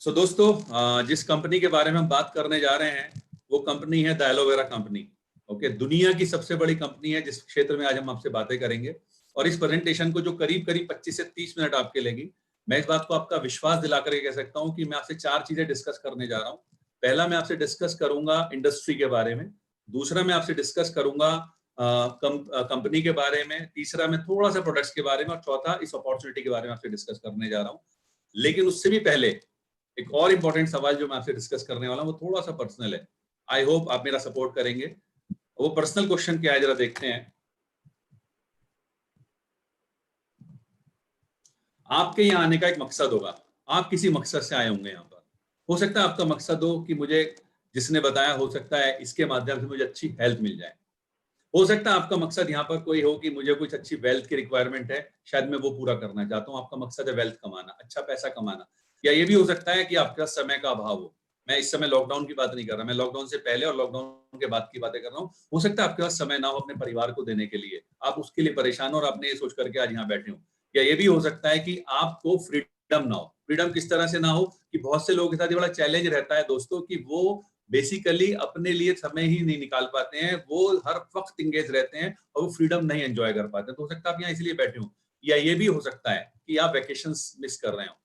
दोस्तों, जिस कंपनी के बारे में हम बात करने जा रहे हैं वो कंपनी है द एलोवेरा कंपनी। ओके, दुनिया की सबसे बड़ी कंपनी है जिस क्षेत्र में आज हम आपसे बातें करेंगे। और इस प्रेजेंटेशन को जो करीब करीब 25 से 30 मिनट आपके लेगी, मैं इस बात को आपका विश्वास दिला करके कह सकता हूं कि मैं आपसे 4 चीजें डिस्कस करने जा रहा हूं। पहला, मैं आपसे डिस्कस करूंगा इंडस्ट्री के बारे में। दूसरा, मैं आपसे डिस्कस करूंगा कंपनी के बारे में। तीसरा, मैं थोड़ा सा प्रोडक्ट्स के बारे में। और चौथा, इस अपॉर्चुनिटी के बारे में आपसे डिस्कस करने जा रहा हूं। लेकिन उससे भी पहले एक और इंपॉर्टेंट सवाल जो मैं आपसे डिस्कस करने वाला हूं वो थोड़ा सा पर्सनल है। आई होप आप मेरा सपोर्ट करेंगे। वो पर्सनल क्वेश्चन क्या है, जरा देखते हैं। आपके यहाँ आने का एक मकसद होगा, आप किसी मकसद से आए होंगे यहाँ पर। हो सकता है आपका मकसद हो कि मुझे जिसने बताया, हो सकता है इसके माध्यम से मुझे अच्छी हेल्थ मिल जाए। हो सकता है आपका मकसद यहाँ पर कोई हो कि मुझे कुछ अच्छी वेल्थ की रिक्वायरमेंट है, शायद मैं वो पूरा करना चाहता हूँ। आपका मकसद है वेल्थ कमाना, अच्छा पैसा कमाना। या ये भी हो सकता है कि आपका समय का अभाव हो। मैं इस समय लॉकडाउन की बात नहीं कर रहा, मैं लॉकडाउन से पहले और लॉकडाउन के बाद की बातें कर रहा हूँ। हो सकता है आपके पास समय ना हो अपने परिवार को देने के लिए, आप उसके लिए परेशान हो और आपने ये सोच करके आज यहाँ बैठे हो। या ये भी हो सकता है कि आपको फ्रीडम ना हो। फ्रीडम किस तरह से ना हो कि बहुत से लोगों के साथ ये बड़ा चैलेंज रहता है दोस्तों कि वो बेसिकली अपने लिए समय ही नहीं निकाल पाते हैं, वो हर वक्त इंगेज रहते हैं और वो फ्रीडम नहीं एंजॉय कर पाते। तो हो सकता है आप यहाँ इसलिए बैठे हो। या ये भी हो सकता है कि आप वेकेशंस मिस कर रहे हो।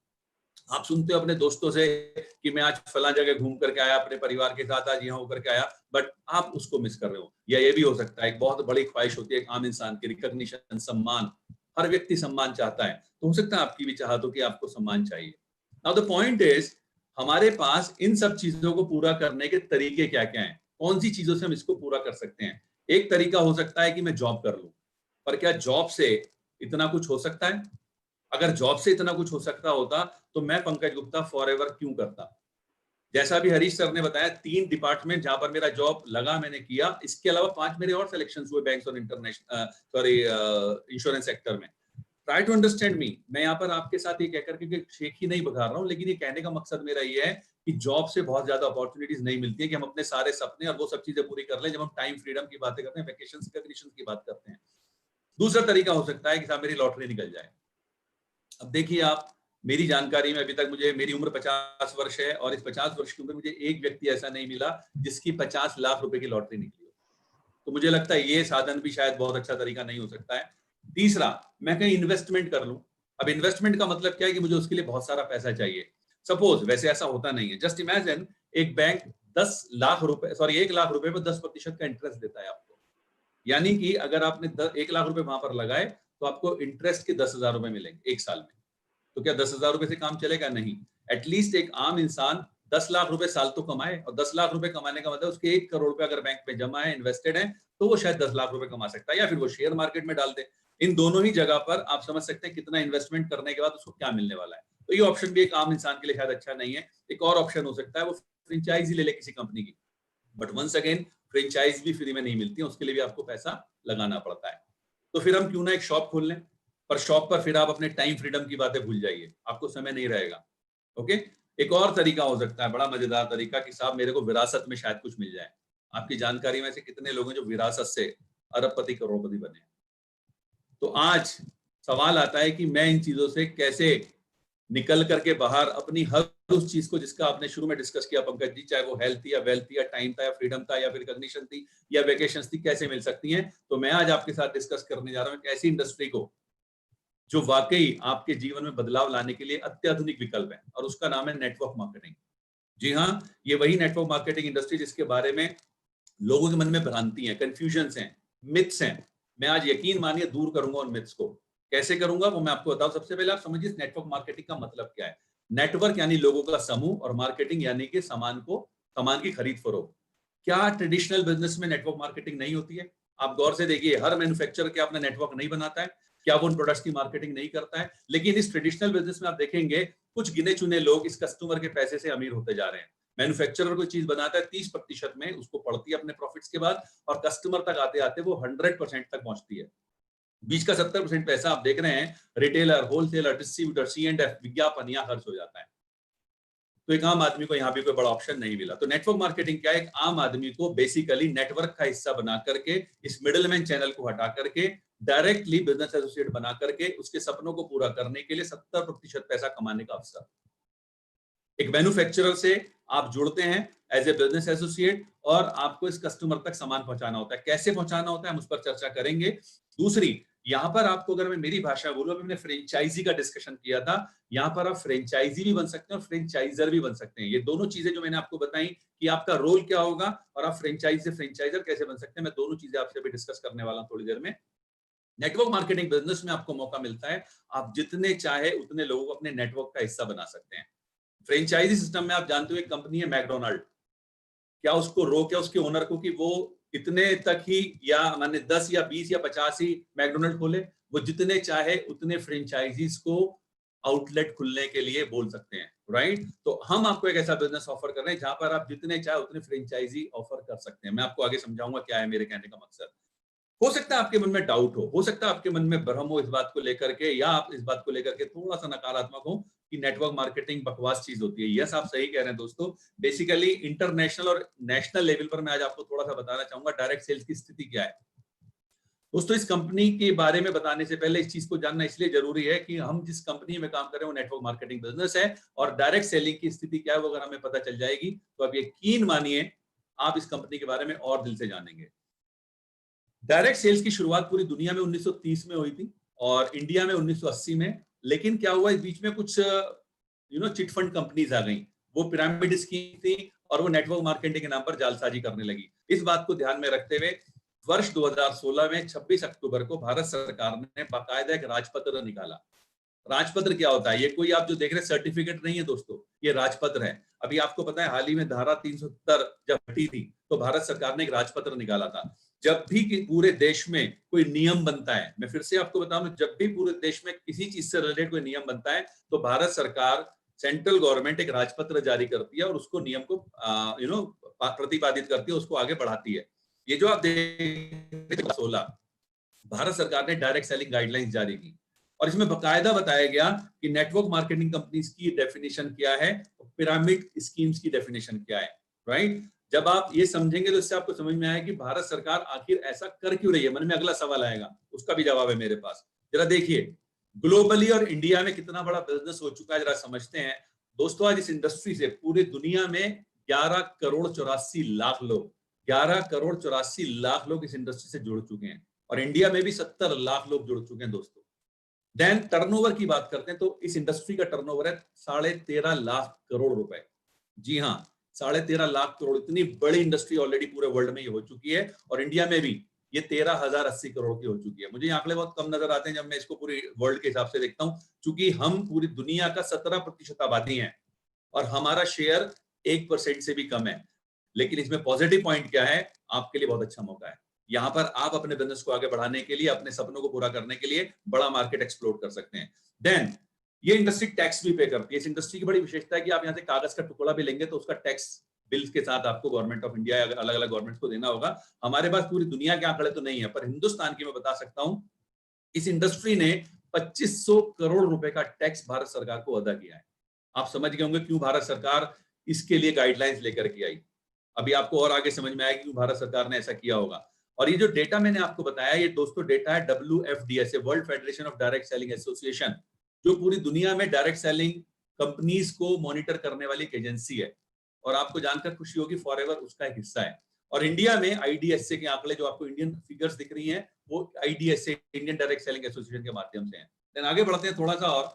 आप सुनते हो अपने दोस्तों से कि मैं आज फला जगह घूम करके आया, अपने परिवार के साथ आज यहाँ होकर के आया, बट आप उसको मिस कर रहे हो। या ये भी हो सकता है, एक बहुत बड़ी ख्वाहिश होती है एक आम इंसान की, रिकॉग्निशन, सम्मान। हर व्यक्ति सम्मान चाहता है, तो हो सकता है आपकी भी चाहत हो कि आपको सम्मान चाहिए। नाउ द पॉइंट इज, हमारे पास इन सब चीजों को पूरा करने के तरीके क्या क्या हैं, कौन सी चीजों से हम इसको पूरा कर सकते हैं। एक तरीका हो सकता है कि मैं जॉब कर लूं, पर क्या जॉब से इतना कुछ हो सकता है? अगर जॉब से इतना कुछ हो सकता होता तो मैं पंकज गुप्ता फॉरएवर क्यों करता। जैसा भी हरीश सर ने बताया, 3 डिपार्टमेंट जहां पर मेरा जॉब लगा मैंने किया, इसके अलावा 5 मेरे और सिलेक्शन हुए बैंक्स और इंटरनेशनल इंश्योरेंस सेक्टर में। Try to understand me. मैं यहाँ पर आपके साथ ये कहकर के शेख ही नहीं बघार रहा हूँ, लेकिन ये कहने का मकसद मेरा ये है कि जॉब से बहुत ज्यादा अपॉर्चुनिटीज नहीं मिलती है कि हम अपने सारे सपने और वो सब चीजें पूरी कर लें जब हम टाइम फ्रीडम की बातें करते हैं, वैकेशन रिकॉग्निशन की बात करते हैं। दूसरा तरीका हो सकता है कि साहब मेरी लॉटरी निकल जाए। अब देखिए आप, मेरी जानकारी में अभी तक मुझे, मेरी उम्र 50 वर्ष है और इस 50 वर्ष की उम्र में मुझे एक व्यक्ति ऐसा नहीं मिला जिसकी 50 लाख रुपए की लॉटरी निकली हो। तो मुझे लगता है ये साधन भी शायद बहुत अच्छा तरीका नहीं हो सकता है। तीसरा, मैं कहीं इन्वेस्टमेंट कर लूं। अब इन्वेस्टमेंट का मतलब क्या है कि मुझे उसके लिए बहुत सारा पैसा चाहिए। सपोज, वैसे ऐसा होता नहीं है, जस्ट इमेजिन एक बैंक 10 लाख रुपए, सॉरी 1 लाख रुपए पर 10% का इंटरेस्ट देता है आपको। यानी कि अगर आपने 1 लाख रुपए वहां पर लगाए तो आपको इंटरेस्ट के 10,000 रुपए मिलेंगे एक साल में। तो क्या 10,000 रुपए से काम चलेगा? नहीं। एटलीस्ट एक आम इंसान 10 लाख रुपए साल तो कमाए, और 10 लाख रुपए कमाने का मतलब उसके 1 करोड़ रुपए अगर बैंक में जमा है, इन्वेस्टेड है, तो वो शायद 10 लाख रुपए कमा सकता है, या फिर वो शेयर मार्केट में डाल दे। इन दोनों ही जगह पर आप समझ सकते हैं कितना इन्वेस्टमेंट करने के बाद उसको क्या मिलने वाला है। तो ये ऑप्शन भी एक आम इंसान के लिए शायद अच्छा नहीं है। एक और ऑप्शन हो सकता है वो फ्रेंचाइजी ले ले किसी कंपनी की, बट वंस अगेन फ्रेंचाइज भी फ्री में नहीं मिलती है, उसके लिए भी आपको पैसा लगाना पड़ता है। तो फिर हम क्यों ना एक शॉप खोल लें, पर शॉप पर फिर आप अपने टाइम फ्रीडम की बातें भूल जाइए, आपको समय नहीं रहेगा। ओके। एक और तरीका हो सकता है, बड़ा मजेदार तरीका, कि साहब मेरे को विरासत में शायद कुछ मिल जाए। आपकी जानकारी में से कितने लोग हैं जो विरासत से अरबपति करोड़पति बने हैं? तो आज सवाल आता है कि मैं इन चीजों से कैसे निकल करके बाहर अपनी हर उस चीज को जिसका आपने शुरू में डिस्कस किया पंकज जी, चाहे वो हेल्थ थी या वेल्थ थी या टाइम था या फ्रीडम था या फिर रिकॉग्निशन थी या वेकेशन थी, कैसे मिल सकती हैं। तो मैं आज आपके साथ डिस्कस करने जा रहा हूं एक ऐसी इंडस्ट्री को जो वाकई आपके जीवन में बदलाव लाने के लिए अत्याधुनिक विकल्प है, और उसका नाम है नेटवर्क मार्केटिंग। जी हाँ, ये वही नेटवर्क मार्केटिंग इंडस्ट्री जिसके बारे में लोगों के मन में भ्रांति है, कंफ्यूजन्स हैं, मिथ्स हैं। मैं आज यकीन मानिए दूर करूंगा उन मिथ्स को। कैसे करूंगा वो मैं आपको बताऊं। सबसे पहले आप समझिए नेटवर्क मार्केटिंग का मतलब क्या है। नेटवर्क यानी लोगों का समूह, और मार्केटिंग यानी कि सामान की खरीद फरोख्त। क्या ट्रेडिशनल बिजनेस में नेटवर्क मार्केटिंग नहीं होती है? आप गौर से देखिए, हर मैन्युफैक्चरर क्या अपना नेटवर्क नहीं बनाता है? क्या वो उन प्रोडक्ट्स की मार्केटिंग नहीं करता है? लेकिन इस ट्रेडिशनल बिजनेस में आप देखेंगे कुछ गिने चुने लोग इस कस्टमर के पैसे से अमीर होते जा रहे हैं। मैन्युफैक्चरर कोई चीज बनाता है 30% में, उसको पड़ती है अपने प्रॉफिट्स के बाद, और कस्टमर तक आते आते वो 100% तक पहुंचती है। बीच का 70% पैसा आप देख रहे हैं रिटेलर, होलसेलर, डिस्ट्रीब्यूटर, C&F, विज्ञापन, यहाँ खर्च हो जाता है। तो एक आम आदमी को यहाँ भी कोई बड़ा ऑप्शन नहीं मिला। तो नेटवर्क मार्केटिंग क्या है? एक आम आदमी को बेसिकली नेटवर्क का हिस्सा बना करके, इस मिडलमैन चैनल को हटा करके डायरेक्टली बिजनेस एसोसिएट बना करके उसके सपनों को पूरा करने के लिए 70% पैसा कमाने का अवसर। एक मैन्युफैक्चरर से आप जुड़ते हैं एज ए बिजनेस एसोसिएट और आपको इस कस्टमर तक सामान पहुंचाना होता है। कैसे पहुंचाना होता है हम उस पर चर्चा करेंगे। दूसरी, यहाँ पर आपको अगर मैं मेरी भाषा बोलूं, अभी मैंने फ्रेंचाइजी का डिस्कशन किया था, यहाँ पर आप फ्रेंचाइजी भी बन सकते हैं और फ्रेंचाइजर भी बन सकते हैं। ये दोनों चीजें जो मैंने आपको बताई कि आपका रोल क्या होगा और आप फ्रेंचाइज से फ्रेंचाइजर कैसे बन सकते हैं, मैं दोनों चीजें आपसे अभी डिस्कस करने वाला हूं थोड़ी देर में। नेटवर्क मार्केटिंग बिजनेस में आपको मौका मिलता है, आप जितने चाहे उतने लोगों को अपने नेटवर्क का हिस्सा बना सकते हैं। फ्रेंचाइजी सिस्टम में आप जानते हो एक कंपनी है मैकडोनाल्ड, क्या उसको रोक है उसके ओनर को कि वो इतने तक ही या माने 10 या 20 या 50 ही मैकडोनल्ड खोले? वो जितने चाहे उतने फ्रेंचाइजीज को आउटलेट खुलने के लिए बोल सकते हैं, राइट? तो हम आपको एक ऐसा बिजनेस ऑफर कर रहे हैं जहां पर आप जितने चाहे उतने फ्रेंचाइजी ऑफर कर सकते हैं। मैं आपको आगे समझाऊंगा क्या है मेरे कहने का मकसद। हो सकता है आपके मन में डाउट हो सकता है आपके मन में भ्रम हो इस बात को लेकर के, या आप इस बात को लेकर के थोड़ा सा नकारात्मक हो कि नेटवर्क मार्केटिंग बकवास चीज होती है। यस, आप सही कह रहे हैं दोस्तों। बेसिकली इंटरनेशनल और नेशनल लेवल पर मैं आज आपको थोड़ा सा बताना चाहूंगा डायरेक्ट सेल्स की स्थिति क्या है। दोस्तों, इस कंपनी के बारे में बताने से पहले इस चीज को जानना इसलिए जरूरी है कि हम जिस कंपनी में काम कर रहे हैं वो नेटवर्क मार्केटिंग बिजनेस है, और डायरेक्ट सेलिंग की स्थिति क्या है वो अगर हमें पता चल जाएगी तो आप यकीन मानिए आप इस कंपनी के बारे में और दिल से जानेंगे। डायरेक्ट सेल्स की शुरुआत पूरी दुनिया में 1930 में हुई थी और इंडिया में 1980 में। लेकिन क्या हुआ, इस बीच में कुछ चिटफंड कंपनीज आ गई, वो पिरामिड स्कीम थी और वो नेटवर्क मार्केटिंग के नाम पर जालसाजी करने लगी। इस बात को ध्यान में रखते हुए वर्ष 2016 में 26 अक्टूबर को भारत सरकार ने बाकायदा एक राजपत्र निकाला। राजपत्र क्या होता है? ये कोई आप जो देख रहे हैं सर्टिफिकेट नहीं है दोस्तों, ये राजपत्र है। अभी आपको पता है हाल ही में धारा 370 जब हटी थी तो भारत सरकार ने एक राजपत्र निकाला था। जब भी पूरे देश में कोई नियम बनता है, मैं फिर से आपको बताऊं, जब भी पूरे देश में किसी चीज से रिलेटेड कोई नियम बनता है तो भारत सरकार, सेंट्रल गवर्नमेंट एक राजपत्र जारी करती है और उसको नियम को प्रतिपादित करती है, उसको आगे बढ़ाती है। ये जो आप देख 16 भारत सरकार ने डायरेक्ट सेलिंग गाइडलाइंस जारी की और इसमें बकायदा बताया गया कि नेटवर्क मार्केटिंग कंपनीज की डेफिनेशन क्या है, पिरामिड स्कीम्स की डेफिनेशन क्या है, राइट? जब आप ये समझेंगे तो इससे आपको समझ में आएगा कि भारत सरकार आखिर ऐसा कर क्यों रही है। मन में अगला सवाल आएगा, उसका भी जवाब है मेरे पास। जरा देखिए, ग्लोबली और इंडिया में कितना बड़ा बिजनेस हो चुका है, जरा समझते हैं दोस्तों। आज इस इंडस्ट्री से पूरी दुनिया में 11 करोड़ 84 लाख लोग 11 करोड़ 84 लाख लोग इस इंडस्ट्री से जुड़ चुके हैं और इंडिया में भी 70 लाख लोग जुड़ चुके हैं दोस्तों। देन टर्नओवर की बात करते हैं तो इस इंडस्ट्री का टर्नओवर है 13.5 लाख करोड़ रुपए। जी हाँ, 13.5 लाख करोड़, इतनी बड़ी इंडस्ट्री ऑलरेडी पूरे वर्ल्ड में ये हो चुकी है और इंडिया में भी ये 13,080 करोड़ की हो चुकी है। मुझे ये आंकड़े बहुत कम नजर आते हैं जब मैं इसको पूरी वर्ल्ड के हिसाब से देखता हूं, क्योंकि हम पूरी दुनिया का 17% आबादी है और हमारा शेयर 1% से भी कम है। लेकिन इसमें पॉजिटिव पॉइंट क्या है, आपके लिए बहुत अच्छा मौका है। यहाँ पर आप अपने बिजनेस को आगे बढ़ाने के लिए, अपने सपनों को पूरा करने के लिए बड़ा मार्केट एक्सप्लोर कर सकते हैं। देन ये इंडस्ट्री टैक्स भी पे करती है। इस इंडस्ट्री की बड़ी विशेषता है कि आप यहाँ से कागज का टुकड़ा भी लेंगे तो उसका टैक्स बिल्स के साथ आपको गवर्नमेंट ऑफ इंडिया या अलग अलग गवर्नमेंट को देना होगा। हमारे पास पूरी दुनिया के आंकड़े तो नहीं है, पर हिंदुस्तान की मैं बता सकता हूं, इस इंडस्ट्री ने 2500 करोड़ रुपए का टैक्स भारत सरकार को अदा किया है। आप समझ गए होंगे क्यों भारत सरकार इसके लिए गाइडलाइंस लेकर के आई। अभी आपको और आगे समझ में आएगा क्यों भारत सरकार ने ऐसा किया होगा। और ये जो डेटा मैंने आपको बताया, ये दोस्तों डेटा है WFDS, world federation of direct selling association, जो पूरी दुनिया में डायरेक्ट सेलिंग कंपनीज को मॉनिटर करने वाली एक एजेंसी है। और आपको जानकर खुशी होगी, फॉरएवर उसका एक हिस्सा है। और इंडिया में IDSA के आंकड़े, जो आपको इंडियन फिगर्स दिख रही हैं, वो IDSA, Indian direct selling association के माध्यम से है। देन आगे बढ़ते हैं थोड़ा सा, और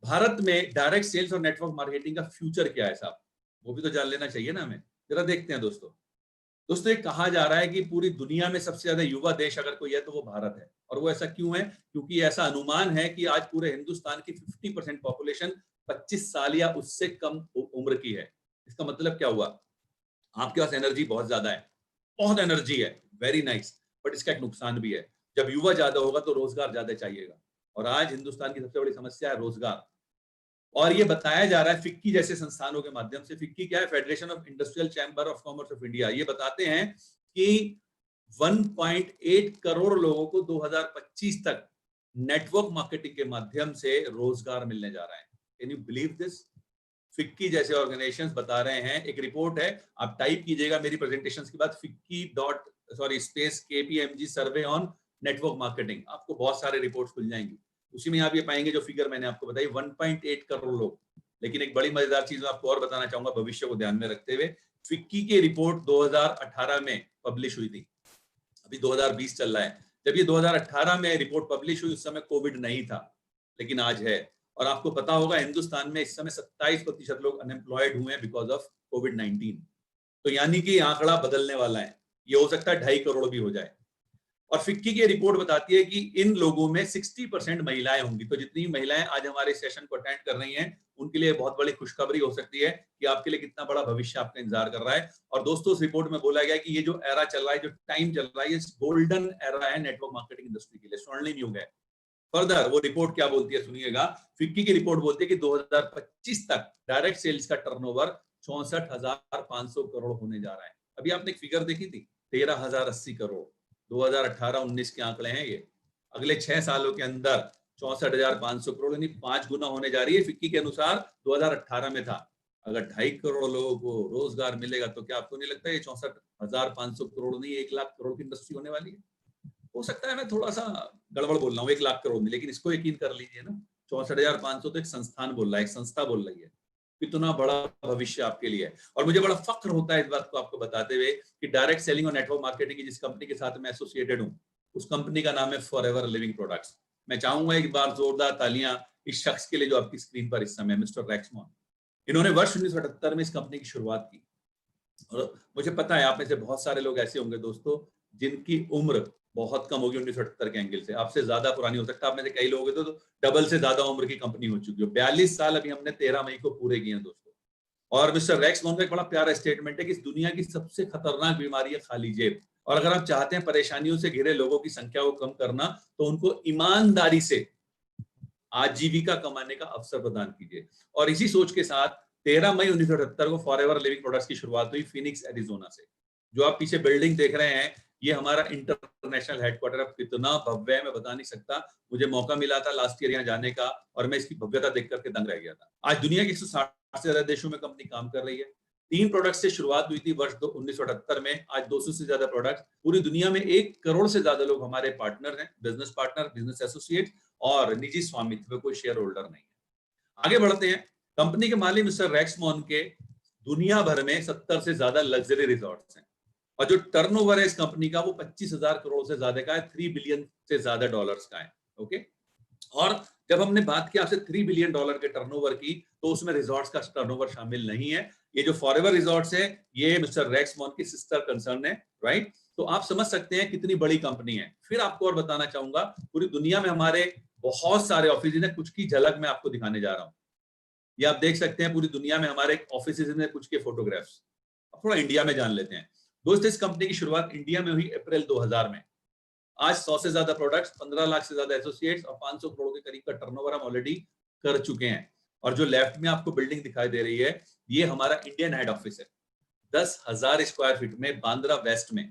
भारत में डायरेक्ट सेल्स और नेटवर्क मार्केटिंग का फ्यूचर क्या है साहब, वो भी तो जान लेना चाहिए ना हमें। जरा देखते हैं दोस्तों। ये कहा जा रहा है कि पूरी दुनिया में सबसे ज्यादा युवा देश अगर कोई है तो वो भारत है। और वो ऐसा क्यों है? क्योंकि ऐसा अनुमान है कि आज पूरे हिंदुस्तान की 50% पॉपुलेशन 25 साल या उससे कम उम्र की है। इसका मतलब क्या हुआ? आपके पास एनर्जी बहुत ज्यादा है, बहुत एनर्जी है, वेरी नाइस, बट इसका एक नुकसान भी है। जब युवा ज्यादा होगा तो रोजगार ज्यादा चाहिएगा, और आज हिंदुस्तान की सबसे बड़ी समस्या है रोजगार। और ये बताया जा रहा है फिक्की जैसे संस्थानों के माध्यम से। फिक्की क्या है? Federation of industrial chamber of commerce of India. ये बताते हैं कि 1.8 करोड़ लोगों को 2025 तक नेटवर्क मार्केटिंग के माध्यम से रोजगार मिलने जा रहा है। Can you believe this? FICCI जैसे ऑर्गेनाइजेशंस बता रहे हैं। एक रिपोर्ट है, आप टाइप कीजिएगा मेरी प्रेजेंटेशंस के बाद FICCI KPMG survey on network marketing, आपको बहुत सारे रिपोर्ट्स खुल जाएंगी। उसी में आप ये पाएंगे जो फिगर मैंने आपको बताई, 1.8 करोड़ लोग लेकिन एक बड़ी मजेदार चीज मैं आपको और बताना चाहूंगा भविष्य को ध्यान में रखते हुए, फिक्की की रिपोर्ट 2018 में पब्लिश हुई थी, अभी 2020 चल रहा है। जब ये 2018 में रिपोर्ट पब्लिश हुई उस समय कोविड नहीं था, लेकिन आज है। और आपको पता होगा हिंदुस्तान में इस समय 27% लोग अनएम्प्लॉयड हुए हैं बिकॉज ऑफ कोविड-19। तो यानी कि आंकड़ा बदलने वाला है, ये हो सकता है 2.5 करोड़ भी हो जाए। और फिक्की की रिपोर्ट बताती है कि इन लोगों में 60% महिलाएं होंगी। तो जितनी महिलाएं आज हमारे सेशन को अटेंड कर रही हैं उनके लिए बहुत बड़ी खुशखबरी हो सकती है कि आपके लिए कितना बड़ा भविष्य आपका इंतजार कर रहा है। और दोस्तों उस रिपोर्ट में बोला गया कि ये जो एरा चल रहा है, जो टाइम चल रहा है, ये गोल्डन एरा है नेटवर्क मार्केटिंग इंडस्ट्री के लिए, स्वर्णिम युग है। फर्दर वो रिपोर्ट क्या बोलती है सुनिएगा, फिक्की की रिपोर्ट बोलती है कि 2025 तक डायरेक्ट सेल्स का टर्नओवर 64,500 करोड़ होने जा रहा है। अभी आपने एक फिगर देखी थी 13,080 करोड़, 2018-19 के आंकड़े हैं ये। अगले 6 सालों के अंदर 64,500 करोड़ यानी 5 गुना होने जा रही है। फिक्की के अनुसार 2018 में था। अगर 2.5 करोड़ लोगों को रोजगार मिलेगा तो क्या आपको नहीं लगता ये 64,500 करोड़ नहीं 1 लाख करोड़ की इंडस्ट्री होने वाली है? हो सकता है मैं थोड़ा सा गड़बड़ बोल रहा हूँ 1 लाख करोड़ में, लेकिन इसको यकीन कर लीजिए ना, 64,500 तो एक संस्थान बोल रहा है, एक संस्था बोल रही है। कितना बड़ा भविष्य आपके लिए है। और मुझे बड़ा फक्र होता है इस बात को आपको बताते हुए कि डायरेक्ट सेलिंग और नेटवर्क मार्केटिंग की जिस कंपनी के साथ मैं एसोसिएटेड हूँ उस कंपनी का नाम है फॉरएवर लिविंग प्रोडक्ट्स। मैं चाहूंगा एक बार जोरदार तालियां इस शख्स के लिए जो आपकी स्क्रीन पर इस समय, मिस्टर रैक्समोन। इन्होंने वर्ष 1978 में इस कंपनी की शुरुआत की। और मुझे पता है आप में से बहुत सारे लोग ऐसे होंगे दोस्तों जिनकी उम्र बहुत कम होगी 1978 के एंगल से, आपसे ज्यादा पुरानी हो सकता है। आप में से कई लोग तो डबल से ज्यादा उम्र की कंपनी हो चुकी हो। 42 साल अभी हमने 13 मई को पूरे किए हैं दोस्तों। और मिस्टर रैक्समोन का एक बड़ा प्यारा स्टेटमेंट है कि इस दुनिया की सबसे खतरनाक बीमारी है खाली जेब। और अगर आप चाहते हैं परेशानियों से घिरे लोगों की संख्या को कम करना तो उनको ईमानदारी से आजीविका कमाने का अवसर प्रदान कीजिए। और इसी सोच के साथ 13 मई 1978 को फॉरएवर लिविंग प्रोडक्ट्स की शुरुआत हुई फिनिक्स एरिजोना से। जो आप पीछे बिल्डिंग देख रहे हैं ये हमारा इंटरनेशनल हेडक्वार्टर। अब कितना भव्य है मैं बता नहीं सकता। मुझे मौका मिला था लास्ट ईयर यहाँ जाने का और मैं इसकी भव्यता देख करके दंग रह गया था। आज दुनिया के 160 से ज्यादा देशों में कंपनी काम कर रही है। 3 प्रोडक्ट से शुरुआत हुई थी वर्ष 1978 में। आज 200 से ज्यादा प्रोडक्ट, पूरी दुनिया में 1 करोड़ से ज्यादा लोग हमारे पार्टनर हैं, बिजनेस पार्टनर, बिजनेस एसोसिएट और निजी स्वामित्व कोई शेयर होल्डर नहीं है। आगे बढ़ते हैं। कंपनी के मालिक मिस्टर रैक्समोन के दुनिया भर में 70 से ज्यादा लग्जरी रिजॉर्ट्स हैं और जो टर्नओवर है इस कंपनी का वो 25,000 करोड़ से ज्यादा का है, 3 बिलियन से ज्यादा डॉलर्स का है। ओके, और जब हमने बात की आपसे 3 बिलियन डॉलर के टर्नओवर की तो उसमें रिजॉर्ट्स का टर्नओवर शामिल नहीं है। ये जो फॉरएवर रिजॉर्ट्स है ये मिस्टर रैक्समोन की सिस्टर कंसर्न है, राइट? तो आप समझ सकते हैं कितनी बड़ी कंपनी है। फिर आपको और बताना चाहूंगा पूरी दुनिया में हमारे बहुत सारे ऑफिस हैं, कुछ की झलक मैं आपको दिखाने जा रहा हूँ। ये आप देख सकते हैं पूरी दुनिया में हमारे ऑफिस हैं, कुछ के फोटोग्राफ्स। अब थोड़ा इंडिया में जान लेते हैं। दोस्तों इस कंपनी की शुरुआत इंडिया में हुई अप्रैल 2000 में। आज 100 से ज्यादा प्रोडक्ट्स, 15 लाख से ज्यादा एसोसिएट्स और 500 करोड़ के करीब का टर्नओवर हम ऑलरेडी कर चुके हैं। और जो लेफ्ट में आपको बिल्डिंग दिखाई दे रही है ये हमारा इंडियन हेड ऑफिस है, 10,000 स्क्वायर फीट में, बांद्रा वेस्ट में।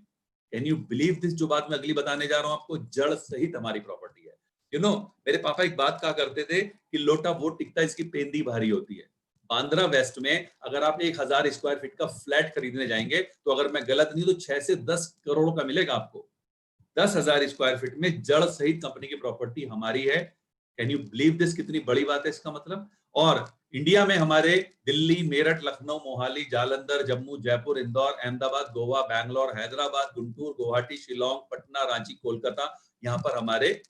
Can you believe this? जो बात मैं अगली बताने जा रहा हूं आपको, जड़ सहित हमारी प्रॉपर्टी है। मेरे पापा एक बात कहा करते थे कि लोटा वो टिकता इसकी पेंदी भारी होती है। बांद्रा वेस्ट में अगर आप 1,000 स्क्वायर फीट का फ्लैट खरीदने जाएंगे तो अगर मैं गलत नहीं तो 6 से 10 करोड़ का मिलेगा आपको। 10,000 स्क्वायर फीट में जड़ सहित कंपनी की प्रॉपर्टी हमारी है। Can you believe this? कितनी बड़ी बात है इसका मतलब। और इंडिया में हमारे दिल्ली, मेरठ, लखनऊ, मोहाली, जालंधर, जम्मू, जयपुर, इंदौर, अहमदाबाद, गोवा, बैंगलोर, हैदराबाद, गुंटूर, गुवाहाटी, शिलोंग, पटना, रांची, कोलकाता, यहाँ पर हमारे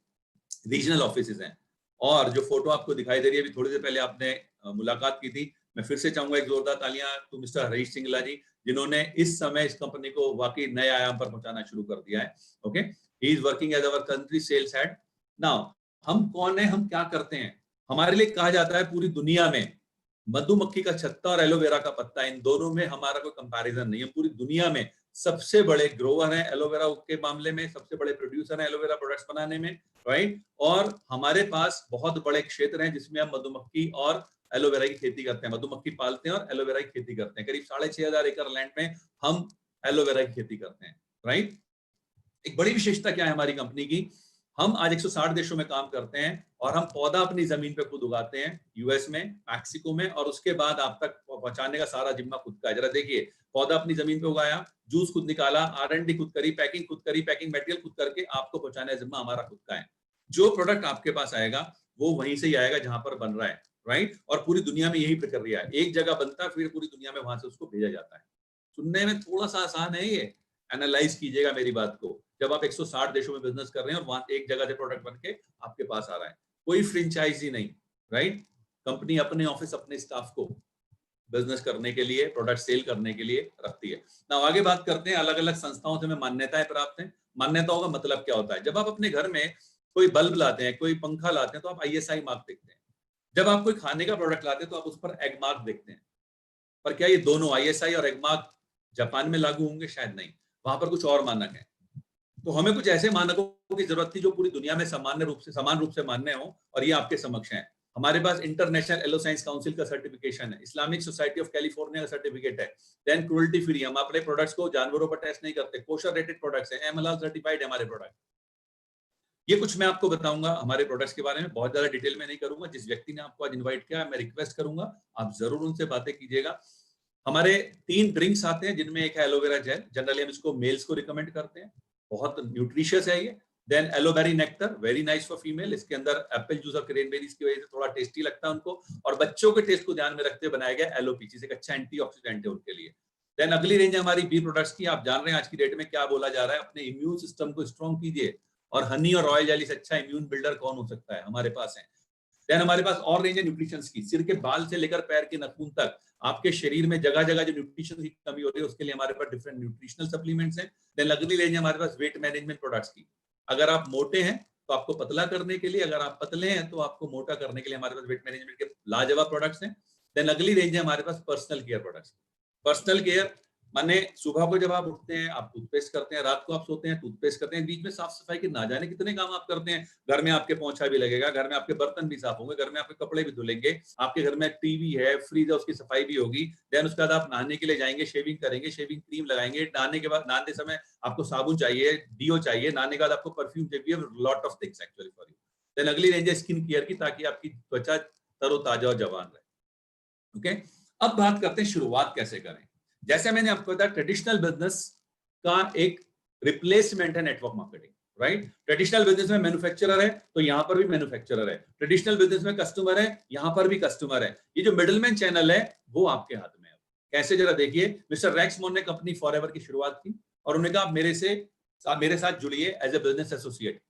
रीजनल ऑफिसेज हैं। और जो फोटो आपको दिखाई दे रही है अभी थोड़ी देर पहले आपने मुलाकात की थी, मैं फिर से चाहूंगा एक जोरदार तालियां टू मिस्टर हरीश सिंगला जी, जिन्होंने इस समय इस कंपनी को वाकई नए आयाम पर पहुंचाना शुरू कर दिया है। Okay, he is working as our country sales head. Now हम कौन है, हम क्या करते हैं? हमारे लिए कहा जाता है पूरी दुनिया में मधुमक्खी का छत्ता और एलोवेरा का पत्ता, इन दोनों में हमारा कोई कंपैरिजन नहीं है। पूरी दुनिया में सबसे बड़े ग्रोवर हैं एलोवेरा के मामले में, सबसे बड़े प्रोड्यूसर हैं एलोवेरा प्रोडक्ट्स बनाने में, राइट? और हमारे पास बहुत बड़े क्षेत्र हैं जिसमें हम मधुमक्खी और एलोवेरा की खेती करते हैं, मधुमक्खी पालते हैं और एलोवेरा की खेती करते हैं। करीब 6,500 एकड़ लैंड में हम एलोवेरा की खेती करते हैं, राइट? एक बड़ी विशेषता क्या है हमारी कंपनी की, हम आज 160 देशों में काम करते हैं और हम पौधा अपनी जमीन पे खुद उगाते हैं, यूएस में, मैक्सिको में, और उसके बाद आप तक पहुंचाने का सारा जिम्मा खुद का है। जरा देखिए, पौधा अपनी जमीन पे उगाया, जूस खुद निकाला, R&D खुद करी, पैकिंग खुद करी, पैकिंग मटेरियल खुद करके आपको पहुंचाने का जिम्मा हमारा खुद का है। जो प्रोडक्ट आपके पास आएगा वो वहीं से ही आएगा जहां पर बन रहा है, राइट? और पूरी दुनिया में यही प्रक्रिया है, एक जगह बनता है फिर पूरी दुनिया में वहां से उसको भेजा जाता है। सुनने में थोड़ा सा आसान है ये, एनालाइज कीजिएगा मेरी बात को। जब आप 160 देशों में बिजनेस कर रहे हैं और वहां एक जगह से प्रोडक्ट बन के आपके पास आ रहा है, कोई फ्रेंचाइजी नहीं, राइट? कंपनी अपने ऑफिस अपने स्टाफ को बिजनेस करने के लिए, प्रोडक्ट सेल करने के लिए रखती है ना। आगे बात करते हैं, अलग अलग संस्थाओं से हमें मान्यताएं प्राप्त हैं। मान्यताओं का मतलब क्या होता है? जब आप अपने घर में कोई बल्ब लाते हैं, कोई पंखा लाते हैं, तो आप ISI मार्क देखते हैं। जब आप कोई खाने का प्रोडक्ट लाते हैं तो आप उस पर एग मार्क देखते हैं। पर क्या ये दोनों ISI और एग मार्क जापान में लागू होंगे? शायद नहीं, वहां पर कुछ और मानक है। तो हमें कुछ ऐसे मानकों की जरूरत थी जो पूरी दुनिया में समान रूप से मान्य हो, और ये आपके समक्ष है। हमारे पास इंटरनेशनल एलो साइंस काउंसिल का सर्टिफिकेशन है, इस्लामिक सोसाइटी ऑफ कैलिफोर्निया का सर्टिफिकेट है, देन क्रुएल्टी फ्री, हम अपने प्रोडक्ट्स को जानवरों पर टेस्ट नहीं करते, कोशर रेटेड प्रोडक्ट्स है, एम हलाल सर्टिफाइड है हमारे प्रोडक्ट। ये कुछ मैं आपको बताऊंगा हमारे प्रोडक्ट्स के बारे में, बहुत ज्यादा डिटेल में नहीं करूंगा। जिस व्यक्ति ने आपको आज इनवाइट किया, मैं रिक्वेस्ट करूंगा आप जरूर उनसे बातें कीजिएगा। हमारे 3 ड्रिंक्स आते हैं, जिनमें एक है एलोवेरा जेल, जनरली हम इसको मेल्स को रिकमेंड करते हैं, बहुत न्यूट्रिशियस है ये। Then aloe berry nectar, very nice for female, इसके अंदर एप्पल जूस और क्रेनबेरीज की वजह से थोड़ा टेस्टी लगता है उनको, और बच्चों के टेस्ट को ध्यान में रखते बनाया गया एलो पीचीज, एक अच्छा एंटीऑक्सीडेंट है उनके लिए। देन अगली रेंज है हमारी बी प्रोडक्ट्स की। आप जान रहे हैं आज की डेट में क्या बोला जा रहा है, अपने इम्यून सिस्टम को स्ट्रॉन्ग कीजिए, और हनी और रॉयल जेली से अच्छा इम्यून बिल्डर कौन हो सकता है, हमारे पास है। देन हमारे पास और रेंज है न्यूट्रिशन की, सिर के बाल से लेकर पैर के नाखून तक, आपके शरीर में जगह जगह जो न्यूट्रिशन की कमी हो रही है उसके लिए हमारे पास डिफरेंट न्यूट्रिशनल सप्लीमेंट्स हैं। देन अगली रेंज है हमारे पास वेट मैनेजमेंट प्रोडक्ट्स की। अगर आप मोटे हैं तो आपको पतला करने के लिए, अगर आप पतले हैं तो आपको मोटा करने के लिए हमारे पास वेट मैनेजमेंट के लाजवाब प्रोडक्ट्स हैं। देन अगली रेंज है हमारे पास personal care products. Personal care माने सुबह को जब आप उठते हैं आप टूथपेस्ट करते हैं, रात को आप सोते हैं टूथपेस्ट करते हैं, बीच में साफ सफाई के ना जाने कितने काम आप करते हैं। घर में आपके पोंछा भी लगेगा, घर में आपके बर्तन भी साफ होंगे, घर में आपके कपड़े भी धुलेंगे, आपके घर में टीवी है, फ्रिज है, उसकी सफाई भी होगी। देन उसके बाद आप नहाने के लिए जाएंगे, शेविंग करेंगे, शेविंग क्रीम लगाएंगे, नहाने के बाद, नहाने समय आपको साबुन चाहिए, डीओ चाहिए, नहाने के बाद आपको परफ्यूम चाहिए, lot of things actually for you. Then अगली रेंज है स्किन केयर की, ताकि आपकी त्वचा तरोताजा और जवान रहे। ओके, अब बात करते हैं शुरुआत कैसे करें। जैसे मैंने आपको बताया, ट्रेडिशनल बिजनेस का एक रिप्लेसमेंट है network marketing, right? Traditional business में मैन्युफैक्चरर है तो यहां पर भी मैन्युफैक्चरर है, ट्रेडिशनल बिजनेस में कस्टमर है, यहां पर भी कस्टमर है। ये जो मिडलमैन चैनल है वो आपके हाथ में है। कैसे, जरा देखिए। मिस्टर रैक्समोन ने कंपनी फॉरएवर की शुरुआत की और उन्होंने कहा आप मेरे साथ जुड़िए एज ए बिजनेस एसोसिएट,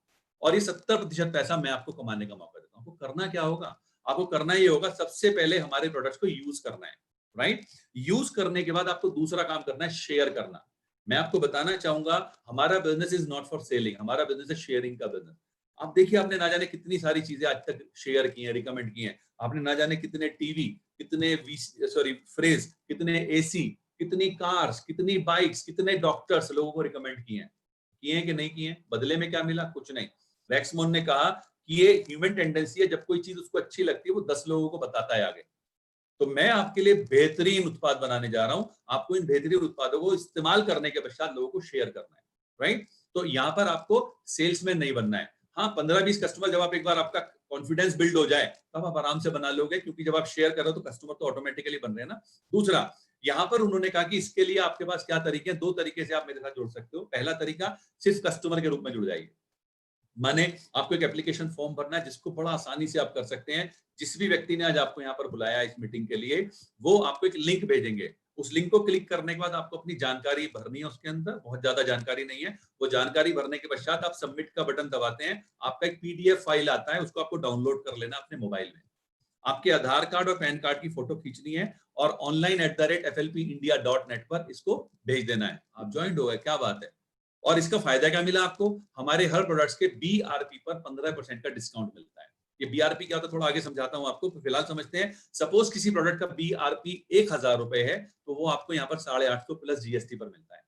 और ये 70% पैसा मैं आपको कमाने का मौका देता हूं। आपको करना क्या होगा? आपको करना ये होगा, सबसे पहले हमारे प्रोडक्ट्स को यूज करना है, राइट? यूज करने के बाद आपको दूसरा काम करना है, शेयर करना। मैं आपको बताना चाहूंगा, हमारा business is not for selling, हमारा बिजनेस है शेयरिंग का बिजनेस। आप देखिए, आपने ना जाने कितनी सारी चीजें आज तक शेयर की हैं, रिकमेंड की हैं। आपने ना जाने कितने टीवी, कितने फ्रिज, कितने एसी, कितनी कार्स, कितनी बाइक्स, कितने डॉक्टर्स लोगों को रिकमेंड किए हैं कि नहीं किए हैं? बदले में क्या मिला? कुछ नहीं। रैक्समोन ने कहा कि ये ह्यूमन टेंडेंसी है, जब कोई चीज उसको अच्छी लगती है वो 10 लोगों को बताता है आगे। तो मैं आपके लिए बेहतरीन उत्पाद बनाने जा रहा हूं, आपको इन बेहतरीन उत्पादों को इस्तेमाल करने के पश्चात लोगों को शेयर करना है, राइट? तो यहां पर आपको सेल्समैन नहीं बनना है। हाँ, 15-20 कस्टमर जब आप एक बार आपका कॉन्फिडेंस बिल्ड हो जाए तब आप आराम से बना लोगे, क्योंकि जब आप शेयर कर रहे हो तो कस्टमर तो ऑटोमेटिकली बन रहे हैं ना। दूसरा, यहां पर उन्होंने कहा कि इसके लिए आपके पास क्या तरीके हैं। 2 तरीके से आप मेरे साथ जुड़ सकते हो। पहला तरीका, सिर्फ कस्टमर के रूप में जुड़ जाइए। माने आपको एक एप्लीकेशन फॉर्म भरना है, जिसको बड़ा आसानी से आप कर सकते हैं। जिस भी व्यक्ति ने आज आपको यहाँ पर बुलाया इस मीटिंग के लिए, वो आपको एक लिंक भेजेंगे। उस लिंक को क्लिक करने के बाद आपको अपनी जानकारी भरनी है उसके अंदर, बहुत ज्यादा जानकारी नहीं है। वो जानकारी भरने के पश्चात आप सबमिट का बटन दबाते हैं, आपका एक PDF फाइल आता है, उसको आपको डाउनलोड कर लेना अपने मोबाइल में। आपके आधार कार्ड और पैन कार्ड की फोटो खींचनी है और online@flpindia.net पर इसको भेज देना है। आप ज्वाइंट हो गए, क्या बात है। और इसका फायदा क्या मिला आपको? हमारे हर प्रोडक्ट्स के BRP पर 15% का डिस्काउंट मिलता है। ये BRP क्या होता है थोड़ा आगे समझाता हूं आपको, फिलहाल समझते हैं। सपोज किसी प्रोडक्ट का BRP 1000 रुपए है, तो वो आपको यहाँ पर 850 प्लस GST पर मिलता है।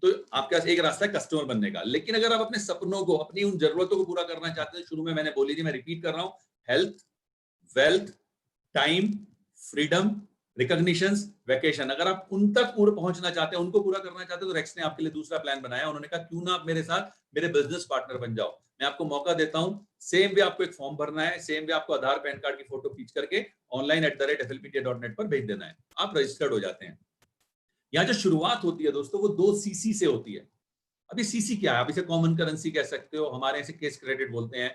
तो आपके पास एक रास्ता है कस्टमर बनने का। लेकिन अगर आप अपने सपनों को, अपनी उन जरूरतों को पूरा करना चाहते हैं, शुरू में मैंने बोली थी, मैं रिपीट कर रहा हूं, health, wealth, time, freedom, recognitions, vacation, अगर आप उन तक पूरा पहुंचना चाहते हैं, उनको पूरा करना चाहते हैं, तो रेक्स ने आपके लिए दूसरा प्लान बनाया। उन्होंने कहा क्यों ना आप मेरे साथ मेरे बिजनेस पार्टनर बन जाओ। मैं आपको मौका देता हूं, सेम वे आपको एक फॉर्म भरना है, सेम वे आपको आधार पैन कार्ड की फोटो खींच करके online@flpindia.net पर भेज देना है, आप रजिस्टर्ड हो जाते हैं। यहाँ जो शुरुआत होती है दोस्तों, वो 2 CC से होती है। अभी CC क्या है? आप इसे कॉमन करेंसी कह सकते हो, हमारे इसे केस क्रेडिट बोलते हैं।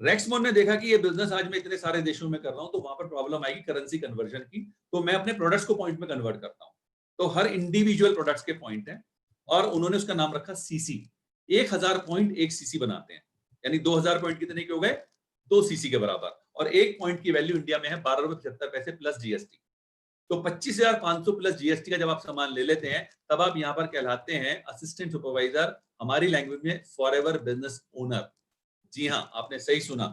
रेक्समोन ने देखा कि ये बिजनेस आज मैं इतने सारे देशों में कर रहा हूं, तो वहां पर प्रॉब्लम आएगी करेंसी कन्वर्जन की, तो मैं अपने प्रोडक्ट्स को पॉइंट में कन्वर्ट करता हूं। तो हर इंडिविजुअल प्रोडक्ट्स के पॉइंट हैं और उन्होंने उसका नाम रखा सीसी। 1000 पॉइंट एक सीसी बनाते हैं, यानी 2000 पॉइंट कितने के हो गए? 2 सीसी के बराबर। और एक पॉइंट की वैल्यू इंडिया में है 12.75 रुपए प्लस जीएसटी। तो 25,500 प्लस जीएसटी का जब आप सामान ले लेते हैं, तब आप यहां पर कहलाते हैं असिस्टेंट सुपरवाइजर, हमारी लैंग्वेज में फॉरएवर बिजनेस ओनर। जी हाँ, आपने सही सुना।